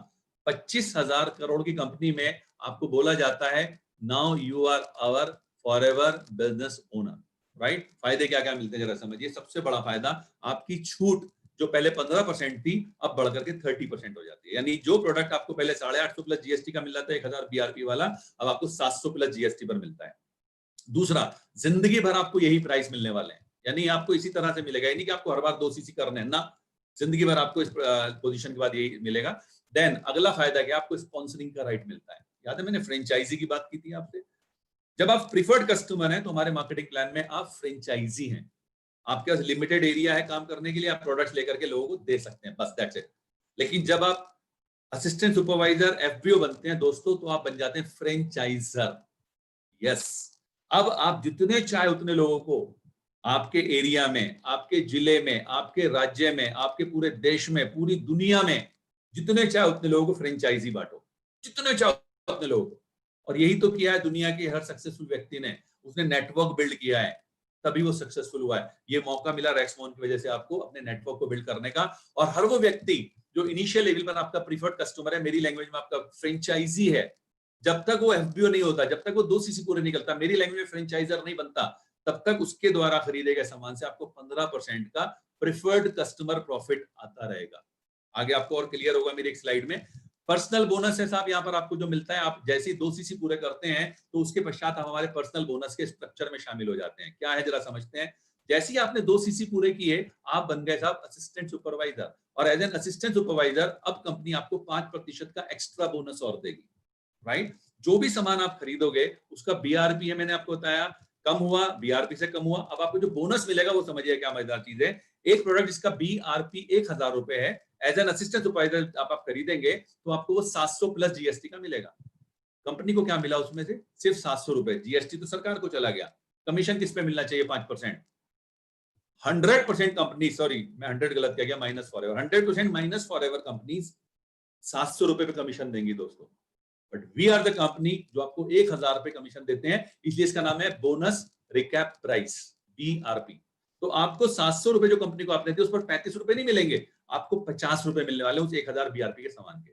25,000 करोड़ की कंपनी में आपको बोला जाता है now you are our forever business owner, right? फायदे क्या क्या मिलते हैं जरा समझिए। सबसे बड़ा फायदा, आपकी छूट जो पहले 15% थी, अब बढ़कर के 30% हो जाती है। यानी जो प्रोडक्ट आपको पहले 850 प्लस जीएसटी का मिल रहा था, 1000 बीआरपी वाला, अब आपको 700 प्लस जीएसटी पर मिलता है। दूसरा, जिंदगी भर आपको यही प्राइस मिलने वाले हैं, यानी आपको इसी तरह से मिलेगा, यानी कि आपको हर बार 2 सीसी करने हैं ना, जिंदगी भर आपको इस पोजीशन के बाद यही मिलेगा। देन अगला फायदा क्या, आपको स्पॉन्सरिंग का राइट मिलता है। याद है मैंने फ्रेंचाइजी की बात की थी आपसे? जब आप प्रीफर्ड कस्टमर हैं तो हमारे मार्केटिंग प्लान में आप फ्रेंचाइजी हैं, आपके पास लिमिटेड एरिया है काम करने के लिए, आप प्रोडक्ट्स लेकर के लोगों को दे सकते हैं, बस दैट्स इट। लेकिन जब आप असिस्टेंट सुपरवाइजर एफबीओ बनते हैं दोस्तों, तो आप बन जाते हैं फ्रेंचाइजर। यस, अब आप जितने चाहे उतने लोगों को आपके एरिया में, आपके जिले में, आपके राज्य में, आपके पूरे देश में, पूरी दुनिया में जितने चाहे उतने लोगों को फ्रेंचाइजी बांटो, जितने चाहे उतने लोगों को। और यही तो किया है दुनिया के हर सक्सेसफुल व्यक्ति ने, उसने नेटवर्क बिल्ड किया है, तभी वो सक्सेसफुल हुआ है। ये मौका मिला रेक्समोन की वजह से आपको अपने नेटवर्क को बिल्ड करने का। और हर वो व्यक्ति जो इनिशियल लेवल पर आपका प्रीफर्ड कस्टमर है, मेरी लैंग्वेज में आपका फ्रेंचाइजी है, जब तक वो एफबीओ नहीं होता, जब तक वो 2 सीसी पूरे नहीं करता, मेरी लैंग्वेज में फ्रेंचाइजर नहीं बनता, तब तक उसके द्वारा खरीदे गए सामान से आपको 15% का प्रिफर्ड कस्टमर प्रॉफिट आता रहेगा। आगे आपको और क्लियर होगा मेरी एक स्लाइड में। पर्सनल बोनस है साहब, यहाँ पर आपको जो मिलता है, आप जैसे ही 2 सीसी पूरे करते हैं तो उसके पश्चात हम हमारे पर्सनल बोनस के स्ट्रक्चर में शामिल हो जाते हैं। क्या है जरा समझते हैं। जैसे ही आपने 2 सीसी पूरे किए, आप बन गए साहब असिस्टेंट सुपरवाइजर, और एज एन असिस्टेंट सुपरवाइजर अब कंपनी आपको 5% का एक्स्ट्रा बोनस और देगी, राइट? जो भी सामान आप खरीदोगे उसका बीआरपी है, मैंने आपको बताया, कम हुआ, बीआरपी से कम हुआ। अब आपको जो बोनस मिलेगा वो समझिए क्या मजेदार चीज है। एक प्रोडक्ट जिसका बीआरपी 1000 रुपए है, एज एन असिस्टेंट सुपरवाइजर आप खरीदेंगे तो आपको वो 700 प्लस जीएसटी का मिलेगा। कंपनी को क्या मिला उसमें से? सिर्फ 700 रुपए। जीएसटी तो सरकार को चला गया। कमीशन किस पे मिलना चाहिए? 5%। 100% कंपनी, सॉरी मैं 100 गलत कह गया, minus forever, 100% minus forever company 700 रुपए पे कमीशन देंगी दोस्तों। But we are the company जो आपको 1000 रुपए कमीशन देते हैं, इसलिए इसका नाम है बोनस रिकैप प्राइस, बीआरपी। तो आपको 700 रुपए जो कंपनी को आपने दिए, उस पर 35 रुपए नहीं मिलेंगे, आपको 50 रुपए मिलने वाले उस 1000 बीआरपी के सामान के।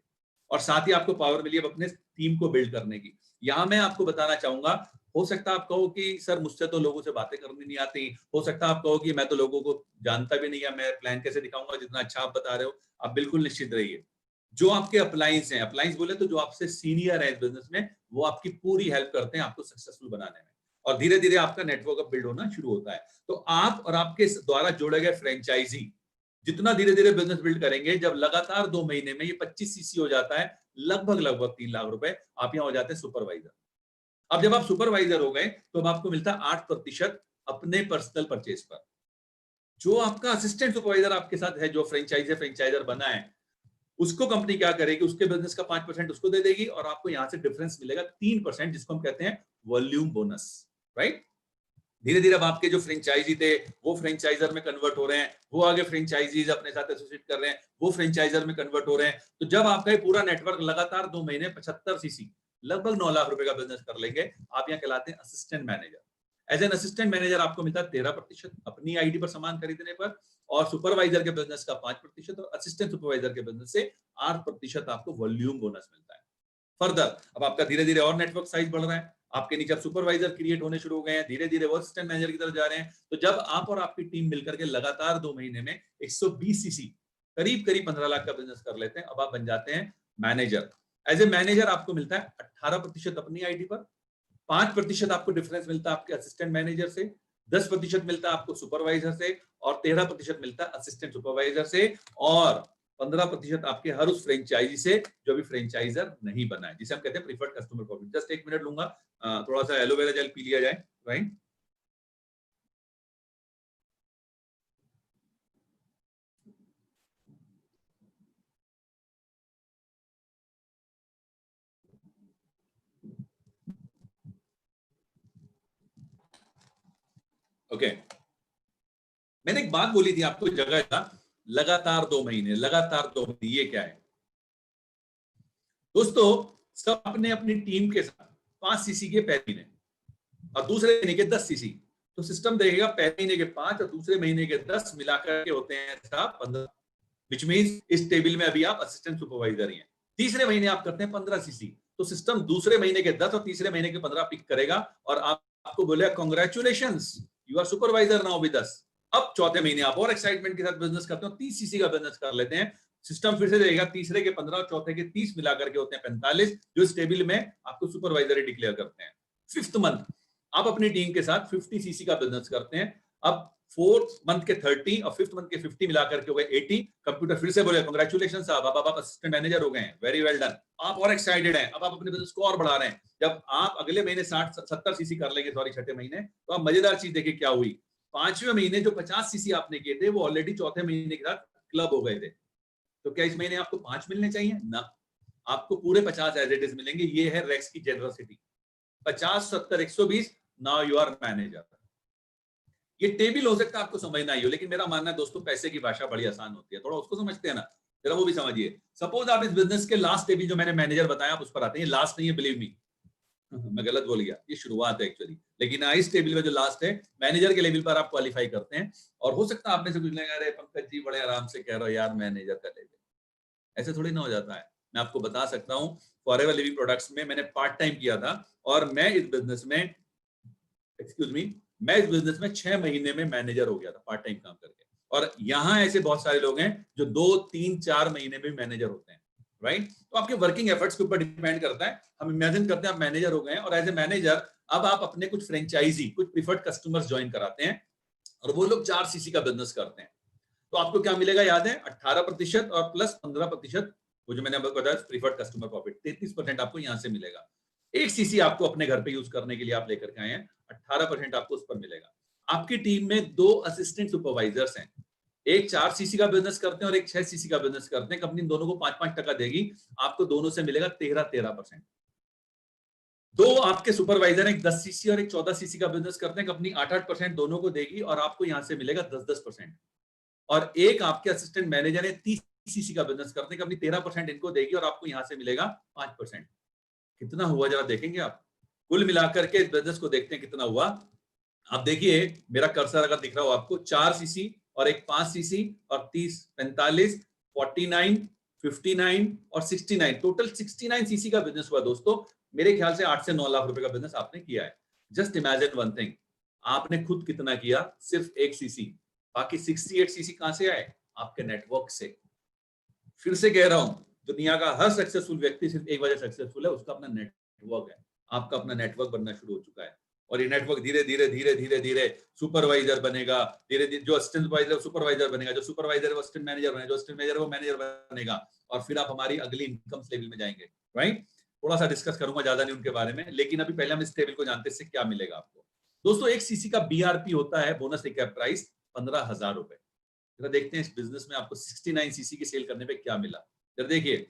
और साथ ही आपको पावर मिली अब अपने टीम को बिल्ड करने की। यहां मैं आपको बताना चाहूंगा, हो सकता है आप कहो कि सर मुझसे तो लोगों से बातें करनी नहीं आती, हो सकता है आप कहो कि मैं तो लोगों को जानता भी नहीं है, मैं प्लान कैसे दिखाऊंगा जितना अच्छा आप बता रहे हो। आप बिल्कुल निश्चित रहिए, जो आपके अप्लायंस हैं, अप्लायंस बोले तो जो आपसे सीनियर है इस बिजनेस में, वो आपकी पूरी हेल्प करते हैं आपको सक्सेसफुल बनाने में। और धीरे धीरे आपका नेटवर्क अब बिल्ड होना शुरू होता है। तो आप और आपके द्वारा जोड़े गए फ्रेंचाइजी जितना धीरे धीरे बिजनेस बिल्ड करेंगे, जब लगातार 2 महीने में ये 25 सीसी हो जाता है, लगभग लगभग 3 लाख रुपए, आप यहाँ हो जाते हैं सुपरवाइजर। अब जब आप सुपरवाइजर हो गए तो अब आपको मिलता है 8% अपने पर्सनल परचेज पर। जो आपका असिस्टेंट सुपरवाइजर आपके साथ है, जो फ्रेंचाइजर बना है, उसको कंपनी क्या करेगी, उसके बिजनेस का 5% उसको दे देगी, और आपको यहां से डिफरेंस मिलेगा 3%, जिसको हम कहते हैं वॉल्यूम बोनस, राइट? धीरे धीरे अब आपके जो फ्रेंचाइजी थे वो फ्रेंचाइजर में कन्वर्ट हो रहे हैं, वो आगे फ्रेंचाइजीज अपने साथ एसोसिएट कर रहे हैं, वो फ्रेंचाइजर में कन्वर्ट हो रहे हैं। तो जब आपका ये पूरा नेटवर्क लगातार 2 महीने 75 सीसी, लगभग 9 लाख रुपए का बिजनेस कर लेंगे, आप यहाँ कहलाते हैं assistant manager. As an assistant manager आपको मिलता है 13% अपनी आईडी पर सामान खरीदने पर, और सुपरवाइजर के बिजनेस का 5%, और असिस्टेंट सुपरवाइजर के बिजनेस से 8% आपको वॉल्यूम बोनस मिलता है। फर्दर अब आपका धीरे धीरे और नेटवर्क साइज बढ़ रहा है, आपके नीचे अब सुपरवाइजर क्रिएट होने शुरू हो गए हैं, धीरे धीरे वो असिस्टेंट मैनेजर की तरफ जा रहे हैं। तो जब आप और आपकी टीम मिलकर के लगातार 2 महीने में 120 सीसी, करीब करीब 15 लाख का बिजनेस कर लेते हैं, अब आप बन जाते हैं मैनेजर। एज ए मैनेजर आपको मिलता है 18% अपनी आईडी पर, 5% आपको डिफरेंस मिलता है आपके असिस्टेंट मैनेजर से, 10% मिलता है आपको सुपरवाइजर से, और 13% मिलता है असिस्टेंट सुपरवाइजर से, और 15% आपके हर उस फ्रेंचाइजी से जो भी फ्रेंचाइजर नहीं बना है, जिसे हम कहते हैं preferred customer profit. Just 1 minute लूंगा, थोड़ा सा एलोवेरा जेल पी लिया जाए, राइट? ओके, मैंने एक बात बोली थी आपको जगह का, लगातार 2 महीने, लगातार 2 महीने, ये क्या है दोस्तों? सब अपने अपनी टीम के साथ 5 सीसी के पहले महीने और दूसरे महीने के 10 सीसी, तो सिस्टम देखेगा पहले महीने के 5 और दूसरे महीने के 10 मिलाकर के होते हैं साहब 15, विच मींस इस टेबल में अभी आप असिस्टेंट सुपरवाइजर ही हैं। तीसरे महीने आप करते हैं 15 सीसी, तो सिस्टम दूसरे महीने के 10 और तीसरे महीने के 15 पिक करेगा और आपको बोलेगा congratulations, you are supervisor now with us. अब चौथे महीने आप और एक्साइटमेंट के साथ बिजनेस करते हो, 30 सीसी का बिजनेस कर लेते हैं, सिस्टम फिर से देगा तीसरे के 15 और चौथे के 30 मिलाकर के होते हैं 45, जो इस टेबल में आपको सुपरवाइजर ही डिक्लेयर करते हैं। फिफ्थ मंथ आप अपनी टीम के साथ 50 सीसी का बिजनेस करते हैं। अब फोर्थ मंथ के 30 और फिफ्थ मंथ के 50 मिलाकर के हो गए 80। कंप्यूटर फिर से बोले कांग्रेचुलेशन साहब, अब आप असिस्टेंट मैनेजर हो गए हैं, वेरी वेल डन। आप और एक्साइटेड हैं, अब आप अपने बिजनेस को और बढ़ा रहे हैं। जब आप अगले महीने 60-70 सीसी कर लेंगे, सॉरी छठे महीने, तो आप मजेदार चीज देखिए क्या हुई। पांचवें महीने जो 50 सीसी आपने किए थे वो ऑलरेडी चौथे महीने के साथ क्लब हो गए थे। तो क्या इस महीने आपको 5 मिलने चाहिए ना? आपको पूरे 50 एज इट इज मिलेंगे। ये है रेक्स की generosity. 50 70 120, now you are manager. ये टेबल हो सकता है आपको समझ ना आई हो, लेकिन मेरा मानना है दोस्तों पैसे की भाषा बड़ी आसान होती है, थोड़ा उसको समझते हैं ना, जरा वो भी समझिए। सपोज आप इस बिजनेस के लास्ट टेबल जो मैंने मैनेजर बताया आप उस पर आते हैं। लास्ट नहीं है, बिलीव मी, मैं गलत बोल गया, ये शुरुआत है एक्चुअली। लेकिन इस टेबल में जो लास्ट है मैनेजर के लेवल पर आप क्वालिफाई करते हैं। और हो सकता है आप में से कुछ लेगा, अरे पंकज जी बड़े आराम से कह रहे हो यार मैनेजर का लेवल, ऐसे थोड़ी ना हो जाता है। मैं आपको बता सकता हूँ, फॉरएवर लिविंग प्रोडक्ट्स में मैंने पार्ट टाइम किया था और मैं इस बिजनेस में, एक्सक्यूज मी, मैं इस बिजनेस में 6 महीने में मैनेजर हो गया था पार्ट टाइम काम करके। और यहाँ ऐसे बहुत सारे लोग हैं जो 2 3 4 महीने में मैनेजर होते हैं, राइट? तो आपके वर्किंग एफर्ट्स के ऊपर डिपेंड करता है। हम इमेजिन करते हैं आप मैनेजर हो गए और एज ए मैनेजर अब आप अपने कुछ फ्रेंचाइजी, कुछ प्रीफर्ड कस्टमर्स ज्वाइन कराते हैं और वो लोग 4 सीसी का बिजनेस करते हैं। तो आपको क्या मिलेगा याद है? 18% और प्लस 15%, वो जो मैंने आपको बताया प्रीफर्ड कस्टमर प्रॉफिट, 33% आपको यहां से मिलेगा। एक सीसी आपको अपने घर पे यूज करने के लिए आप लेकर के आए हैं, 18% आपको उस पर मिलेगा। आपकी टीम में 2 असिस्टेंट सुपरवाइजर्स हैं, एक 4 सीसी का बिजनेस करते हैं और एक 6 सीसी का बिजनेस करते हैं। कंपनी दोनों को 5-5% देगी, आपको दोनों से मिलेगा 13%। 2 आपके सुपरवाइजर हैं, एक 10 सीसी और एक 14 सीसी का बिजनेस करते हैं, कंपनी 8-8% दोनों को देगी और आपको यहां से मिलेगा 10-10%। और एक आपके असिस्टेंट मैनेजर है, 30 सीसी का बिजनेस करते हैं, कंपनी 13% इनको देगी और आपको यहां से मिलेगा 5%। कितना हुआ जरा देखेंगे आप? कुल मिलाकर के इस बिजनेस को देखते हैं कितना हुआ। आप देखिए मेरा कर्सर अगर दिख रहा हो आपको, 4 सीसी और एक 5 सीसी और 30 45 49 59 और 69, टोटल 69 सीसी का बिजनेस हुआ दोस्तों। मेरे ख्याल से 8 से 9 लाख रुपए का बिजनेस आपने किया है। जस्ट इमेजिन वन थिंग, आपने खुद कितना किया? सिर्फ 1 सीसी, बाकी 68 सीसी कहां से आए? आपके नेटवर्क से। फिर से कह रहा हूं, दुनिया का हर सक्सेसफुल व्यक्ति सिर्फ एक वजह सक्सेसफुल है, उसका अपना नेटवर्क है। आपका अपना नेटवर्क बनना शुरू हो चुका है और ये नेटवर्क धीरे धीरे धीरे धीरे धीरे सुपरवाइजर बनेगा, धीरे धीरे जो असिस्टेंट सुपरवाइजर सुपरवाइजर बनेगा, जो सुपरवाइजर वो असिस्टेंट मैनेजर बनेगा, जो असिस्टेंट मैनेजर वो मैनेजर बनेगा और फिर आप हमारी अगली इनकम लेवल में जाएंगे, राइट? थोड़ा सा डिस्कस करूंगा, ज्यादा नहीं उनके बारे में, लेकिन अभी पहले हम इस टेबल को जानते हैं इससे क्या मिलेगा आपको। दोस्तों एक सीसी का बीआरपी होता है, बोनस रिकैप प्राइस, 15,000 रुपए। जरा देखते हैं इस बिजनेस में आपको 69 सीसी की सेल करने पे क्या मिला। जरा देखिए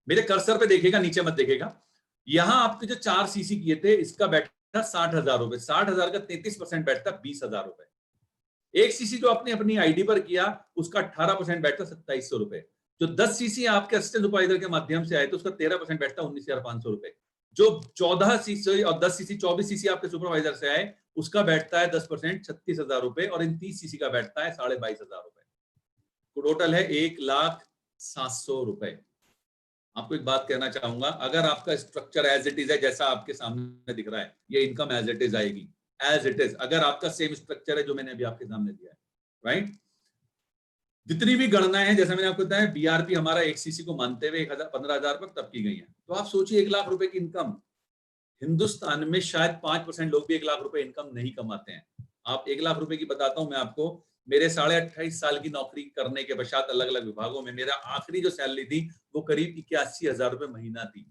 मेरे कर्सर पे देखिएगा, नीचे मत देखिएगा। यहां आपके जो 4 सीसी किए थे इसका बैठा 60,000 रुपए, 60,000 का 33% बैठता 20,000 रुपए। एक सीसी जो आपने अपनी आईडी पर किया उसका 18% बैठता 2700 रुपए। जो 10 सीसी आपके असिस्टेंट सुपरवाइजर के माध्यम से आए तो उसका 13% बैठता 19,500 रुपए। जो 14 सीसी और 10 सीसी 24 सीसी आपके सुपरवाइजर से आए उसका बैठता है 10% 36,000 रुपए और इन 30 सीसी का बैठता है 22,500 रुपए। टोटल है 1,07,000 रुपए। आपको एक बात कहना चाहूंगा, अगर आपका स्ट्रक्चर एज इट इज है जैसा आपके सामने दिख रहा है, ये इनकम एज इट इज आएगी, एज इट इज। अगर आपका सेम स्ट्रक्चर है जो मैंने अभी आपके सामने दिया है, राइट? जितनी भी गणनाएं हैं जैसा मैंने आपको बताया, बीआरपी हमारा एक सीसी को मानते हुए 15,000 पर तब की गई है। तो आप सोचिए 1 लाख रुपए की इनकम, हिंदुस्तान में शायद 5% लोग भी 1 लाख रुपए इनकम नहीं कमाते हैं। आप 1 लाख रुपए की बताता हूं मैं आपको, मेरे 28.5 साल की नौकरी करने के पश्चात अलग अलग विभागों में मेरा आखिरी जो सैलरी थी वो करीब 81,000 रुपए महीना थी,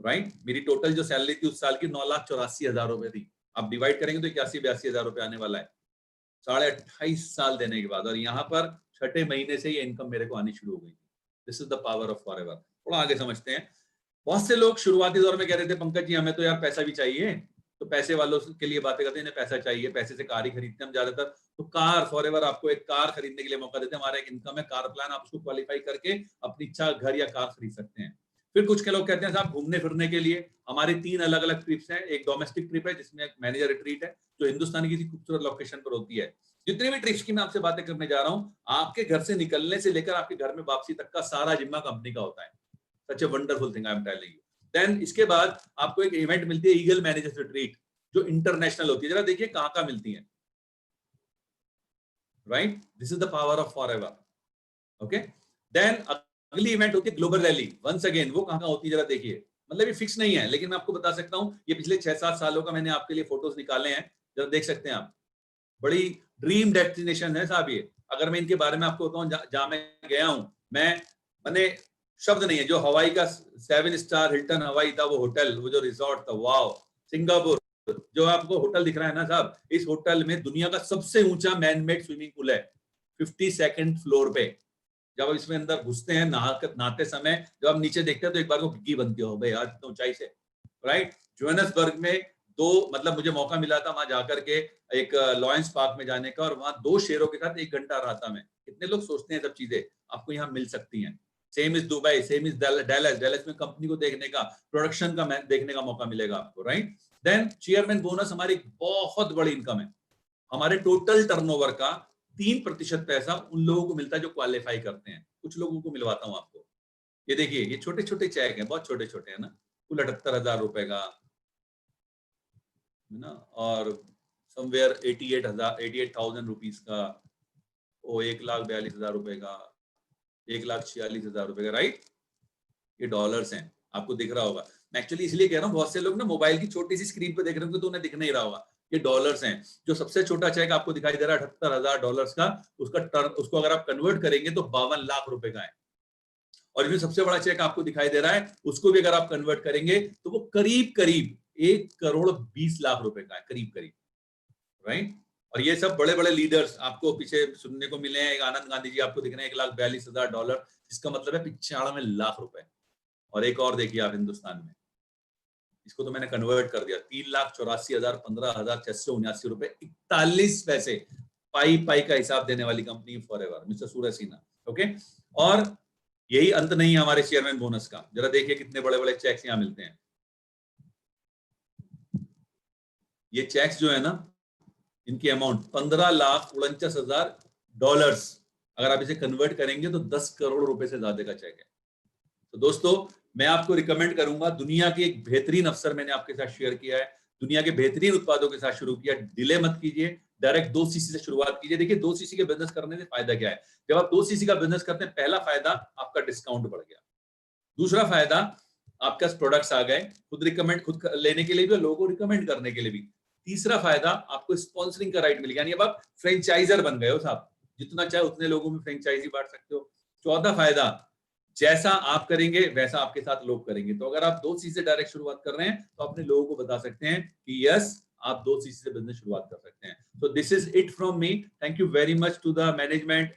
राइट? मेरी टोटल जो सैलरी थी उस साल की 9,84,000 रुपए थी। आप डिवाइड करेंगे तो 81-82,000 रुपए आने वाला है 28.5 साल देने के बाद। और यहाँ पर छठे महीने से ये इनकम मेरे को आनी शुरू हो गई। This is the power of forever. थोड़ा आगे समझते हैं। बहुत से लोग शुरुआती दौर में कह रहे थे पंकज जी हमें तो यार पैसा भी चाहिए, तो पैसे वालों के लिए बातें करते हैं, इन्हें पैसा चाहिए, पैसे से कार ही खरीदते हैं हम ज्यादातर। तो कार फॉरएवर आपको एक कार खरीदने के लिए मौका देते हैं, हमारा एक इनकम है कार प्लान, आप उसको क्वालिफाई करके अपनी इच्छा घर या कार खरीद सकते हैं। फिर कुछ के लोग कहते हैं साहब घूमने फिरने के लिए हमारी 3 अलग अलग ट्रिप्स हैं। एक डोमेस्टिक ट्रिप है जिसमें एक मैनेजर रिट्रीट है जो हिंदुस्तान की किसी खूबसूरत लोकेशन पर होती है। जितनी भी ट्रिप्स की मैं आपसे बातें करने जा रहा हूं, आपके घर से निकलने से लेकर आपके घर में वापसी तक का सारा जिम्मा कंपनी का होता है। Such a wonderful thing I am telling you. Then इसके बाद आपको एक इवेंट मिलती है ईगल मैनेजर्स रिट्रीट, जो इंटरनेशनल होती है। जरा देखिए कहां कहां मिलती है, right, this is the power of Forever. Okay, then अगली इवेंट होती है ग्लोबल रैली। वंस अगेन वो कहां कहां होती है जरा देखिए, मतलब ये फिक्स नहीं है लेकिन मैं आपको बता सकता हूं, ये पिछले 6-7 सालों का मैंने आपके लिए फोटोज निकाले हैं, जरा देख सकते हैं आप। बड़ी ड्रीम डेस्टिनेशन है साहब ये। अगर मैं इनके बारे में आपको बताऊं जहां मैं गया हूं, मैंने शब्द नहीं है। जो हवाई का 7 स्टार हिल्टन हवाई था, वो होटल, वो जो रिजॉर्ट था, वाओ। सिंगापुर, जो आपको होटल दिख रहा है ना साहब, इस होटल में दुनिया का सबसे ऊंचा मैनमेड स्विमिंग पूल है 52nd फ्लोर पे। जब आप इसमें अंदर घुसते हैं नहाते समय, जब आप नीचे देखते हैं तो एक बार को घिग्गी बनती हो भाई यार इतनी ऊंचाई से, राइट। जोहान्सबर्ग में मतलब मुझे मौका मिला था वहां जाकर के एक लॉयंस पार्क में जाने का, और वहां 2 शेरों के साथ 1 घंटा रहा था मैं। कितने लोग सोचते हैं सब चीजें आपको यहाँ मिल सकती हैं। Same is Dubai, same is Dallas में कंपनी को देखने का, प्रोडक्शन का देखने का मौका मिलेगा आपको, राइट। देन चेयरमैन बोनस हमारी बहुत बड़ी इनकम है। हमारे टोटल टर्नओवर का 3% पैसा उन लोगों को मिलता है जो क्वालिफाई करते हैं। कुछ लोगों को मिलवाता हूं आपको। ये देखिए, ये छोटे छोटे चेक हैं, बहुत छोटे छोटे है ना, कुल 78,000 रुपए का है ना, और समवेयर 88,000 रुपीज का, वो 1,42,000 रुपए का, 1,46,000 रुपए का, राइट। ये डॉलर्स हैं, आपको दिख रहा होगा। मैं एक्चुअली इसलिए कह रहा हूँ, बहुत से लोग ना मोबाइल की छोटी सी स्क्रीन पे देख रहे होंगे तो उन्हें दिख नहीं रहा होगा। ये डॉलर्स हैं। जो सबसे छोटा चेक आपको दिखाई दे रहा है 78,000 डॉलर्स का, उसको अगर आप कन्वर्ट करेंगे तो 52 लाख रुपए का है। और जो सबसे बड़ा चेक आपको दिखाई दे रहा है, उसको भी अगर आप कन्वर्ट करेंगे तो वो करीब करीब 1,20,00,000 रुपए का है, करीब करीब, राइट। और ये सब बड़े बड़े लीडर्स आपको पीछे सुनने को मिले हैं। एक आनंद गांधी जी आपको दिख रहे हैं, 1,42,000 डॉलर, जिसका मतलब है 95 लाख रुपए। और एक और देखिए आप हिंदुस्तान में, इसको तो मैंने कन्वर्ट कर दिया, 3,84,000 15,679 रुपए 41 पैसे। पाई का हिसाब देने वाली कंपनी फॉरएवर, मिस्टर सूरज सिन्हा। ओके, और यही अंत नहीं है हमारे चेयरमैन बोनस का। जरा देखिए कितने बड़े बड़े चेक्स यहां मिलते हैं। ये चेक्स जो है ना, इनकी अमाउंट 15,49,000 डॉलर्स। अगर आप इसे कन्वर्ट करेंगे तो 10 करोड़ रुपए से ज्यादा का चेक है। तो दोस्तों, मैं आपको रिकमेंड करूंगा, दुनिया के एक बेहतरीन अफसर मैंने आपके साथ शेयर किया है, दुनिया के बेहतरीन उत्पादों के साथ शुरू किया। डिले मत कीजिए, डायरेक्ट 2 सीसी से शुरुआत कीजिए। देखिए 2 सीसी के बिजनेस करने से फायदा क्या है। जब आप 2 सीसी का बिजनेस करते हैं, पहला फायदा आपका डिस्काउंट बढ़ गया, दूसरा फायदा आपके प्रोडक्ट्स आ गए, खुद लेने के लिए भी और लोगों को रिकमेंड करने के लिए भी। तीसरा फायदा आपको स्पॉन्सरिंग का राइट मिल गया, यानी अब आप फ्रेंचाइजर बन गए हो साहब, जितना चाहे उतने लोगों में फ्रेंचाइजी बांट सकते हो। चौथा फायदा, जैसा आप करेंगे वैसा आपके साथ लोग करेंगे। तो अगर आप 2 सीसी से डायरेक्ट शुरुआत कर रहे हैं तो अपने लोगों को बता सकते हैं कि यस, आप 2 सीसी से बिजनेस शुरुआत कर सकते हैं। So this is it from me. Thank you very much to the management